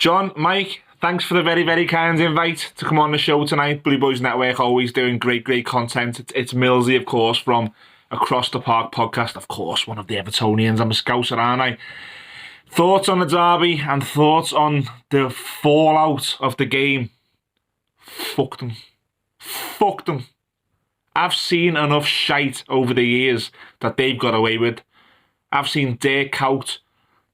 John, Mike, thanks for the very, very kind invite to come on the show tonight. Blue Boys Network always doing great, great content. It's Millsy, of course, from Across the Park podcast. Of course, one of the Evertonians. I'm a Scouser, aren't I? Thoughts on the derby and thoughts on the fallout of the game. Fuck them. Fuck them. I've seen enough shite over the years that they've got away with. I've seen Dirk Kuyt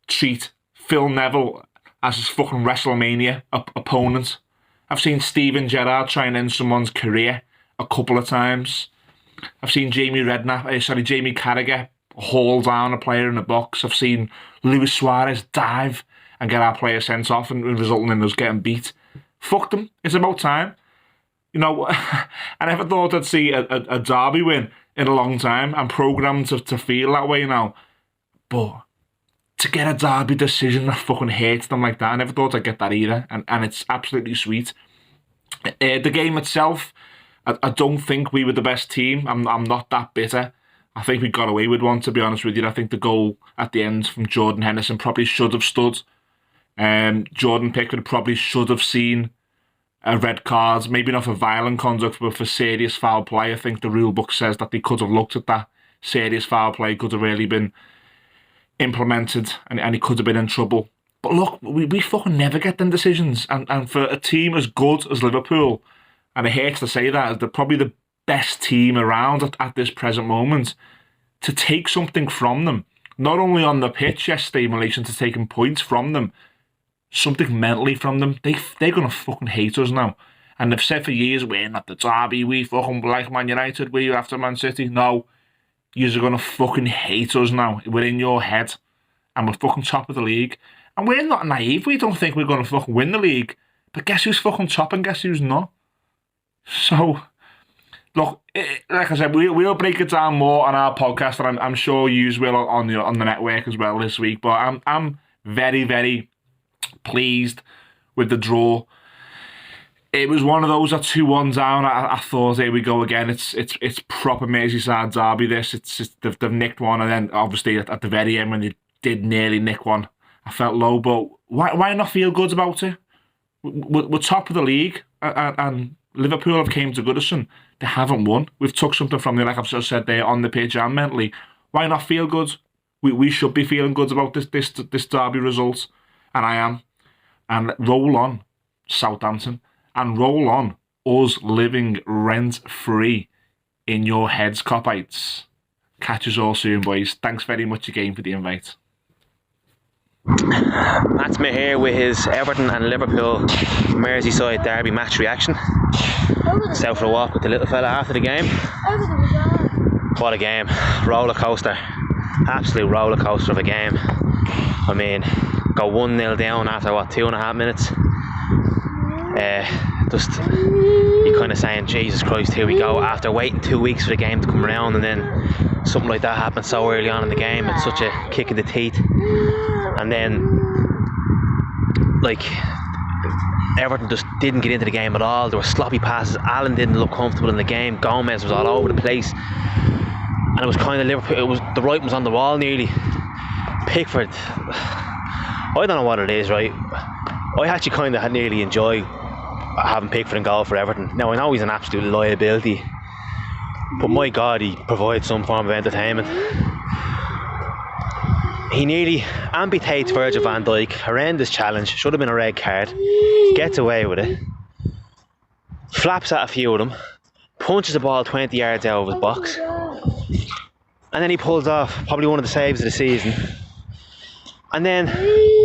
treat Phil Neville as his fucking WrestleMania opponent. I've seen Steven Gerrard try and end someone's career a couple of times. I've seen Jamie Carragher haul down a player in the box. I've seen Luis Suarez dive and get our player sent off and resulting in us getting beat. Fuck them. It's about time. You know, I never thought I'd see a derby win in a long time. I'm programmed to feel that way now. But to get a derby decision that fucking hates them like that, I never thought I'd get that either. And it's absolutely sweet. The game itself, I don't think we were the best team. I'm not that bitter. I think we got away with one, to be honest with you. I think the goal at the end from Jordan Henderson probably should have stood. Jordan Pickford probably should have seen a red card, maybe not for violent conduct, but for serious foul play. I think the rule book says that they could have looked at that. Serious foul play could have really been implemented and he could have been in trouble. But look, we fucking never get them decisions. And for a team as good as Liverpool, and it hurts to say that, they're probably the best team around at this present moment, to take something from them, not only on the pitch yesterday in relation to taking points from them, something mentally from them. They're going to fucking hate us now. And they've said for years, we're not the derby, we fucking like Man United, we're after Man City. No, you're going to fucking hate us now. We're in your head. And we're fucking top of the league. And we're not naive. We don't think we're going to fucking win the league. But guess who's fucking top and guess who's not? So, look, like I said, we'll break it down more on our podcast, and I'm sure you will on the network as well this week. But I'm very, very pleased with the draw. It was one of those at 2-1 down. I thought, here we go again. It's proper Merseyside derby. They've nicked one, and then obviously at the very end when they did nearly nick one, I felt low. But why not feel good about it? We're top of the league, and Liverpool have came to Goodison. They haven't won. We've took something from them, like I've just said there, on the pitch and mentally. Why not feel good? We should be feeling good about this derby result, and I am. And roll on, Southampton, and roll on, us living rent-free in your heads, Copites. Catch us all soon, boys. Thanks very much again for the invite. Matt Smith here with his Everton and Liverpool Merseyside derby match reaction. Out for a walk with the little fella after the game. What a game. Roller coaster. Absolute roller coaster of a game. I mean, go 1-0 down after 2.5 minutes. Just you kind of saying, Jesus Christ, here we go. After waiting 2 weeks for the game to come around, and then something like that happened so early on in the game. It's such a kick in the teeth. And then, like, Everton just didn't get into the game at all. There were sloppy passes. Allen didn't look comfortable in the game. Gomez was all over the place. And it was kind of Liverpool. It was the writing was on the wall nearly. Pickford, I don't know what it is, right? I actually kind of nearly enjoy having Pickford in goal for Everton. Now, I know he's an absolute liability, but my God, he provides some form of entertainment. He nearly amputates Virgil van Dijk. Horrendous challenge. Should have been a red card. Gets away with it. Flaps at a few of them. Punches the ball 20 yards out of his box. And then he pulls off probably one of the saves of the season. And then,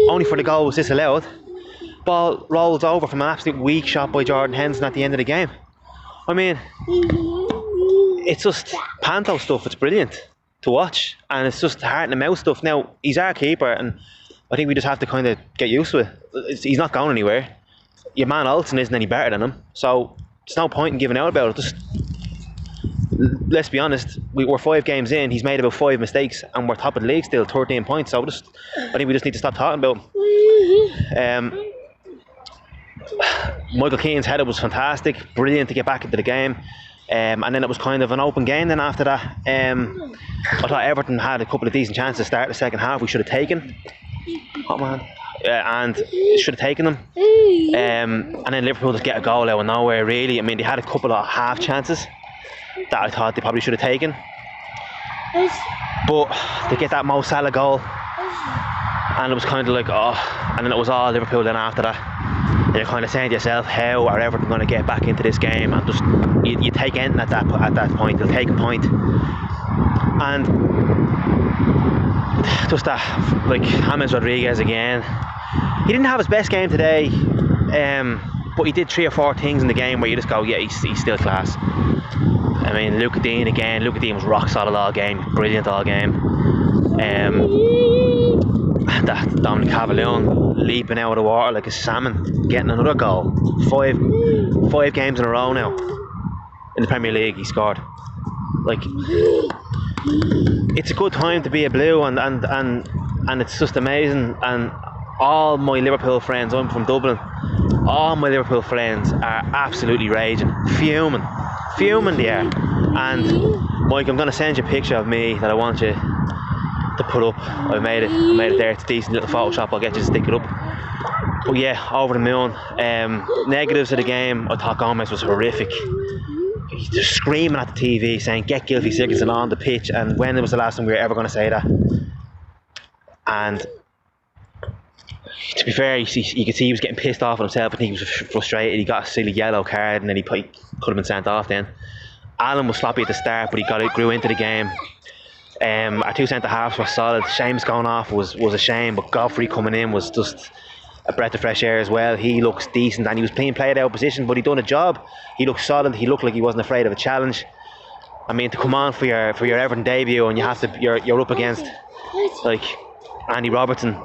only for the goal was disallowed, ball rolls over from an absolute weak shot by Jordan Henderson at the end of the game. I mean, it's just panto stuff. It's brilliant to watch, and it's just heart in the mouth stuff. Now, he's our keeper, and I think we just have to kind of get used to it. He's not going anywhere. Your man Olsen isn't any better than him, so there's no point in giving out about it. Just let's be honest, we're 5 games in, he's made about 5 mistakes, and we're top of the league still, 13 points. So I think we just need to stop talking about him. Michael Keane's header was fantastic, brilliant to get back into the game. And then it was kind of an open game then after that. I thought Everton had a couple of decent chances to start the second half we should have taken. Oh man, and should have taken them. And then Liverpool just get a goal out of nowhere, really. I mean, they had a couple of half chances that I thought they probably should have taken. But to get that Mo Salah goal, and it was kind of like, oh, and then it was all Liverpool then after that. And you're kind of saying to yourself, how are Everton going to get back into this game? And just, you take anything at that point, you'll take a point. And just that, like James Rodriguez again, he didn't have his best game today, but he did 3 or 4 things in the game where you just go, yeah, he's still class. I mean, Luca Dean again. Luca Dean was rock solid all game, brilliant all game. That Dominic Calvert-Lewin leaping out of the water like a salmon, getting another goal. Five games in a row now in the Premier League he scored. Like, it's a good time to be a Blue, and it's just amazing. And all my Liverpool friends, I'm from Dublin, all my Liverpool friends are absolutely raging, fuming they are. And Mike, I'm going to send you a picture of me that I want you to put up. I made it there. It's a decent little Photoshop. I'll get you to stick it up. But yeah, over the moon. Negatives of the game, I thought Gomez was horrific. He's just screaming at the TV saying, get Gylfi Sigurdsson on the pitch. And when was the last time we were ever going to say that? And to be fair, you could see he was getting pissed off at himself. I think he was frustrated. He got a silly yellow card, and then he could have been sent off then. Alan was sloppy at the start, but he grew into the game. Our 2 centre halves were solid. Seamus going off was a shame, but Godfrey coming in was just a breath of fresh air as well. He looks decent, and he was playing play out position, but he done a job. He looked solid. He looked like he wasn't afraid of a challenge. I mean, to come on for your Everton debut, and you're up against like Andy Robertson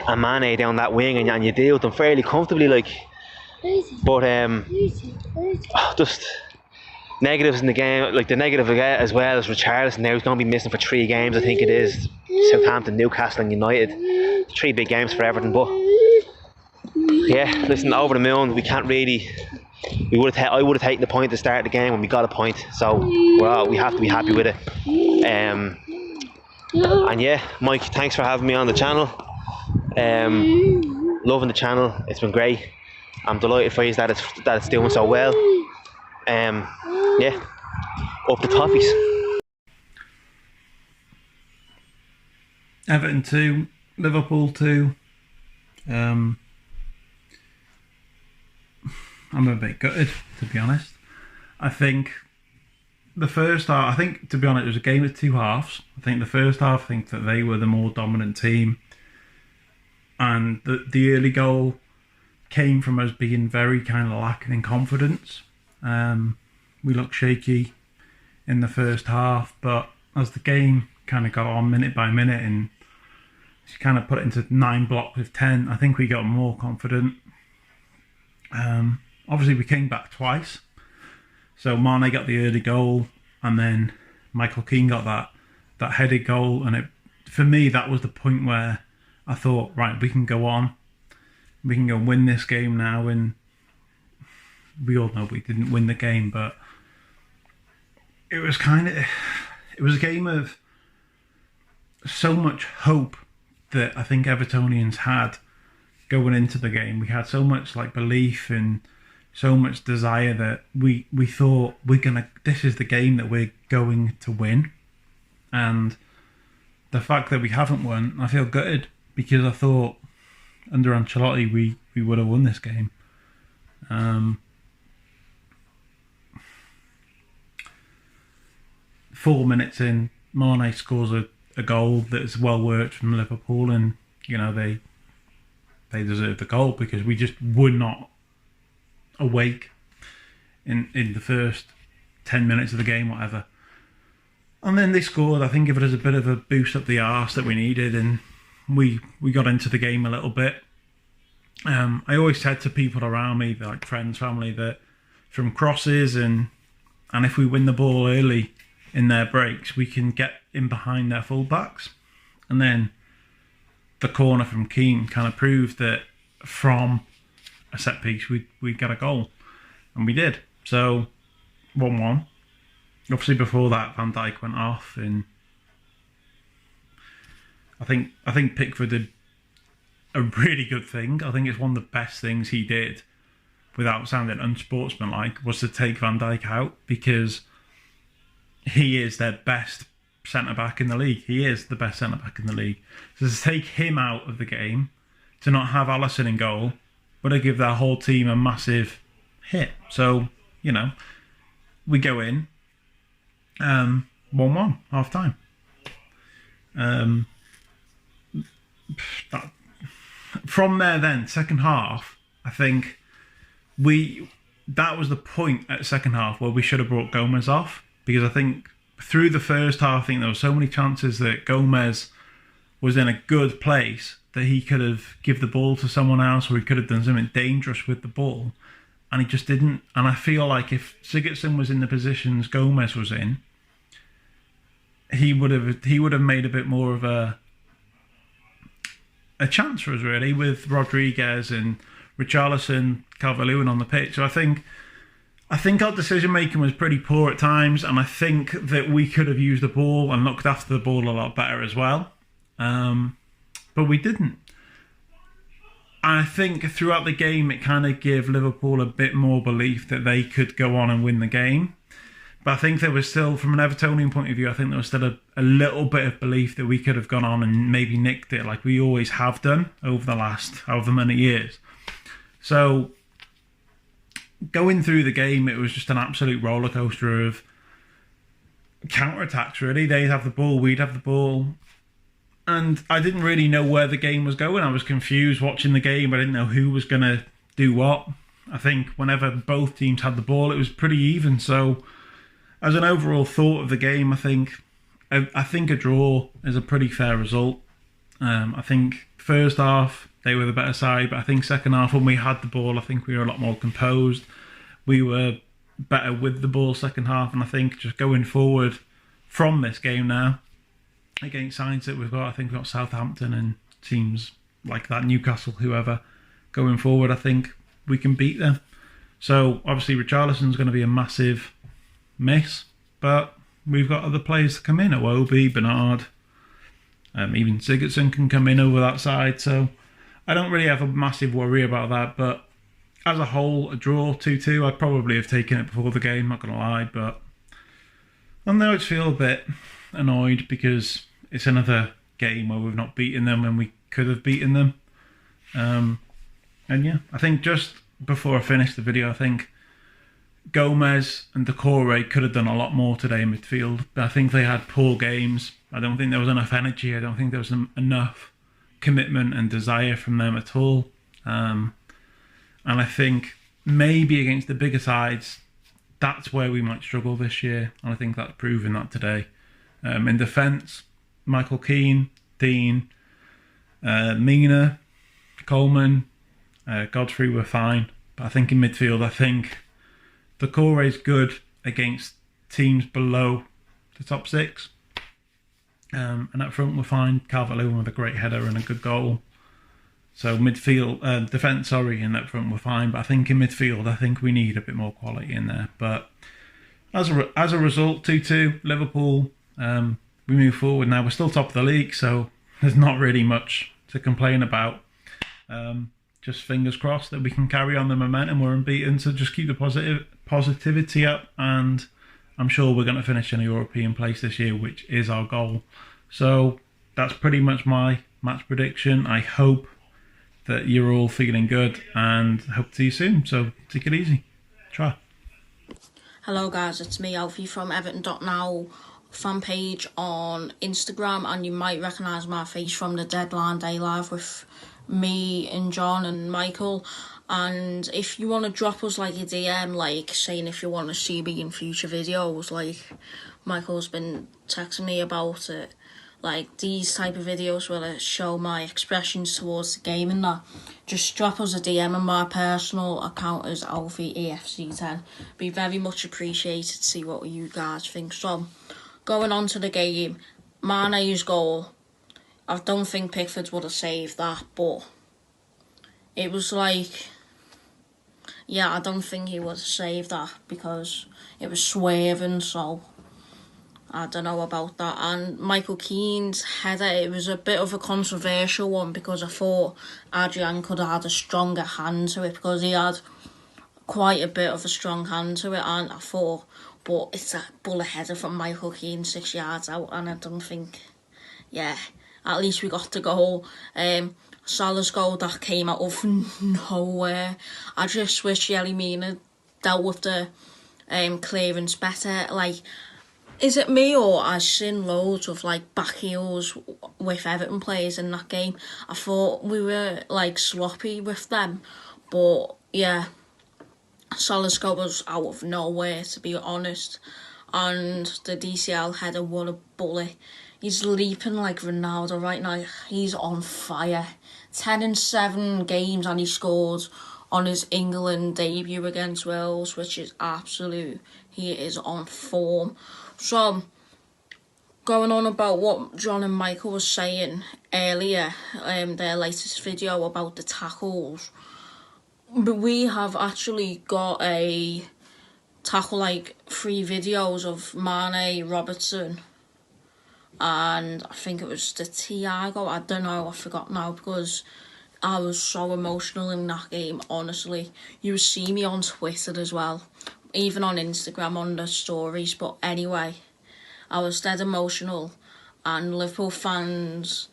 and Mane down that wing, and you deal with them fairly comfortably, like. But just negatives in the game, like the negative as well is Richarlison. Now he's going to be missing for 3 games, I think it is. Southampton, Newcastle and United. 3 big games for Everton, but yeah, listen, over the moon. We can't really. I would have taken the point to start the game when we got a point, so we have to be happy with it. And yeah, Mike, thanks for having me on the channel. Loving the channel, it's been great. I'm delighted for you that it's doing so well. Yeah, up the Toffees. Everton 2, Liverpool 2. I'm a bit gutted, to be honest. I think the first half, to be honest, it was a game of 2 halves. I think the first half, I think that they were the more dominant team. And the early goal came from us being very kind of lacking in confidence. We looked shaky in the first half, but as the game kind of got on minute by minute and kind of put it into 9 blocks of 10, I think we got more confident. Obviously we came back twice. So Mane got the early goal, and then Michael Keane got that headed goal, and for me that was the point where I thought, right, we can go on. We can go and win this game now. And we all know we didn't win the game, but it was a game of so much hope that I think Evertonians had going into the game. We had so much like belief and so much desire that we thought this is the game that we're going to win. And the fact that we haven't won, I feel gutted, because I thought under Ancelotti we would have won this game. 4 minutes in, Mane scores a goal that's well worked from Liverpool, and you know they deserve the goal because we just were not awake in the first 10 minutes of the game, whatever. And then they scored. I think gave us a bit of a boost up the arse that we needed, and we got into the game a little bit. I always said to people around me, like friends, family, that from crosses and if we win the ball early in their breaks, we can get in behind their fullbacks. And then the corner from Keane kind of proved that from a set piece we got a goal, and we did. So 1-1. Obviously before that Van Dijk went off, and I think Pickford a really good thing. I think it's one of the best things he did, without sounding unsportsmanlike, was to take Van Dijk out, because he is their best centre-back in the league. He is the best centre-back in the league. So to take him out of the game, to not have Alisson in goal, but to give their whole team a massive hit. So, you know, we go in 1-1, half-time. From there then, second half, I think that was the point at second half where we should have brought Gomez off, because I think through the first half, I think there were so many chances that Gomez was in a good place that he could have give the ball to someone else, or he could have done something dangerous with the ball, and he just didn't. And I feel like if Sigurdsson was in the positions Gomez was in, he would have made a bit more of a chance for us, really, with Rodriguez and Richarlison, Calvert-Lewin on the pitch. So I think our decision making was pretty poor at times, and I think that we could have used the ball and looked after the ball a lot better as well. But we didn't. I think throughout the game it kind of gave Liverpool a bit more belief that they could go on and win the game. But I think there was still, from an Evertonian point of view, I think there was still a little bit of belief that we could have gone on and maybe nicked it, like we always have done over the last however many years. So going through the game, it was just an absolute roller coaster of counter-attacks, really. They'd have the ball, we'd have the ball. And I didn't really know where the game was going. I was confused watching the game. I didn't know who was going to do what. I think whenever both teams had the ball, it was pretty even. So as an overall thought of the game, I think a draw is a pretty fair result. I think first half, they were the better side. But I think second half, when we had the ball, I think we were a lot more composed. We were better with the ball second half. And I think just going forward from this game now, against sides that we've got, I think we've got Southampton and teams like that, Newcastle, whoever, going forward, I think we can beat them. So obviously Richarlison's going to be a massive miss, but we've got other players to come in. Iwobi, Bernard, even Sigurdsson can come in over that side. So I don't really have a massive worry about that. But as a whole, a draw 2-2, I'd probably have taken it before the game, not going to lie. But I know I just feel a bit annoyed because it's another game where we've not beaten them and we could have beaten them. And yeah, I think just before I finish the video, I think Gomez and Decore could have done a lot more today in midfield. I think they had poor games. I don't think there was enough energy. I don't think there was enough commitment and desire from them at all. And I think maybe against the bigger sides, that's where we might struggle this year. And I think that's proven that today. In defence, Michael Keane, Dean, Mina, Coleman, Godfrey were fine. But I think in midfield, I think Decore is good against teams below the top six. And up front, we're fine. Calvert-Lewin with a great header and a good goal. So midfield, defence, and up front we're fine. But I think in midfield, I think we need a bit more quality in there. But as a result, 2-2, Liverpool. We move forward now. We're still top of the league, so there's not really much to complain about. Just fingers crossed that we can carry on the momentum. We're unbeaten, so just keep the positivity up, and I'm sure we're going to finish in a European place this year, which is our goal. So that's pretty much my match prediction. I hope that you're all feeling good, and hope to see you soon. So take it easy. Try. Hello guys, it's me, Alfie from Everton.now fan page on Instagram, and you might recognise my face from the Deadline Day Live with me and John and Michael. And if you want to drop us like a DM, like saying if you want to see me in future videos, like Michael's been texting me about it, like these type of videos where I show my expressions towards the game and that, just drop us a DM, and my personal account is AlfieAFC10. Be very much appreciated to see what you guys think. So going on to the game, Mane's goal, I don't think Pickford would have saved that, but it was like, I don't think he would have saved that because it was swerving, so I don't know about that. And Michael Keane's header, it was a bit of a controversial one because I thought Adrian could have had a stronger hand to it, because he had quite a bit of a strong hand to it, and I thought, but it's a bullet header from Michael Keane 6 yards out, and I don't think, yeah, at least we got the goal. Salah's goal that came out of nowhere. I just wish Yerry Mina dealt with the clearance better. Like, is it me, or I've seen loads of like back heels with Everton players in that game? I thought we were like sloppy with them, but yeah, Salah's goal was out of nowhere, to be honest. And the DCL header, what a bullet. He's leaping like Ronaldo right now. He's on fire. 10 in 7 games, and he scored on his England debut against Wales, which is absolute. He is on form. So, going on about what John and Michael was saying earlier, their latest video about the tackles. But we have actually got a tackle, like 3 videos of Mane, Robertson, and I think it was the Thiago. I don't know, I forgot now, because I was so emotional in that game, honestly. You would see me on Twitter as well, even on Instagram on the stories. But anyway, I was dead emotional, and Liverpool fans,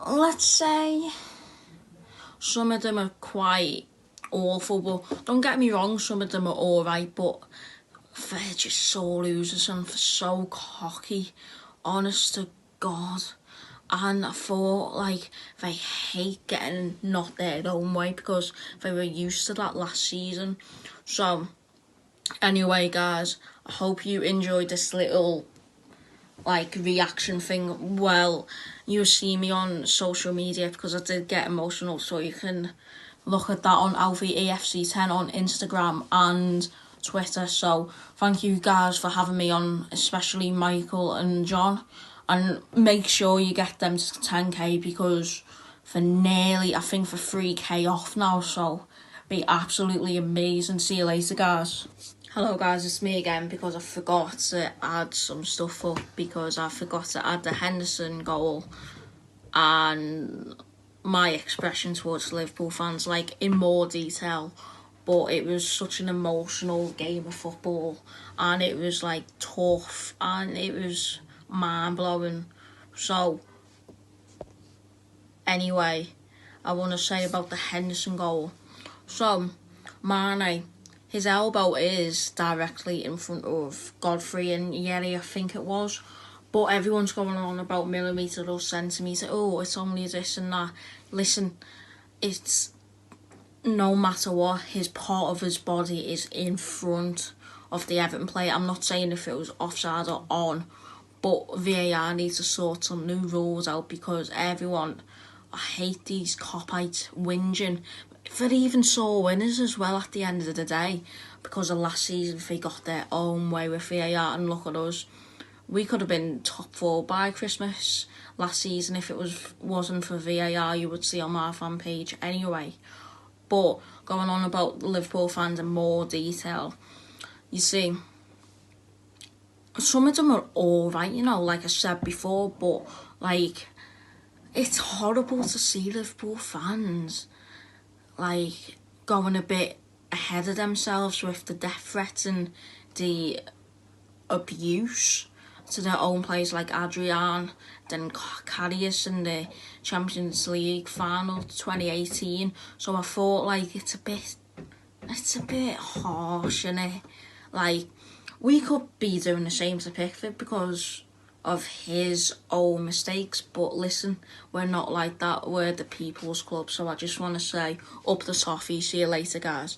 let's say, some of them are quite awful, but don't get me wrong, some of them are alright, but they're just so losers and they're so cocky, honest to God. And I thought, like, they hate getting not their own way because they were used to that last season. So, anyway, guys, I hope you enjoyed this little, like, reaction thing. Well, you'll see me on social media because I did get emotional, so you can look at that on AFC10 on Instagram and Twitter. So thank you guys for having me on, especially Michael and John, and make sure you get them to 10k because for nearly, I think, for 3k off now, so be absolutely amazing. See you later, guys. Hello guys, it's me again because I forgot to add some stuff up, because I forgot to add the Henderson goal and my expression towards Liverpool fans, like, in more detail. But it was such an emotional game of football, and it was like tough, and it was mind-blowing. So anyway, I want to say about the Henderson goal. So Mane, his elbow is directly in front of Godfrey and Yerry, I think it was. But everyone's going on about millimetre or centimetre. Oh, it's only this and that. Listen, it's no matter what, his part of his body is in front of the Everton player. I'm not saying if it was offside or on, but VAR needs to sort some new rules out, because everyone, I hate these cop-outs whinging. They're even sore winners as well at the end of the day, because of last season they got their own way with VAR, and look at us. We could have been top 4 by Christmas last season if it wasn't for VAR. You would see on my fan page anyway. But going on about the Liverpool fans in more detail, you see, some of them are alright, you know, like I said before, but like, it's horrible to see Liverpool fans like going a bit ahead of themselves with the death threats and the abuse to their own players, like Adrian, then Karius in the Champions League final 2018. So I thought, like, it's a bit harsh, innit? Like, we could be doing the same to Pickford because of his own mistakes, but listen, we're not like that. We're the people's club. So I just want to say, up the Toffee. See you later, guys.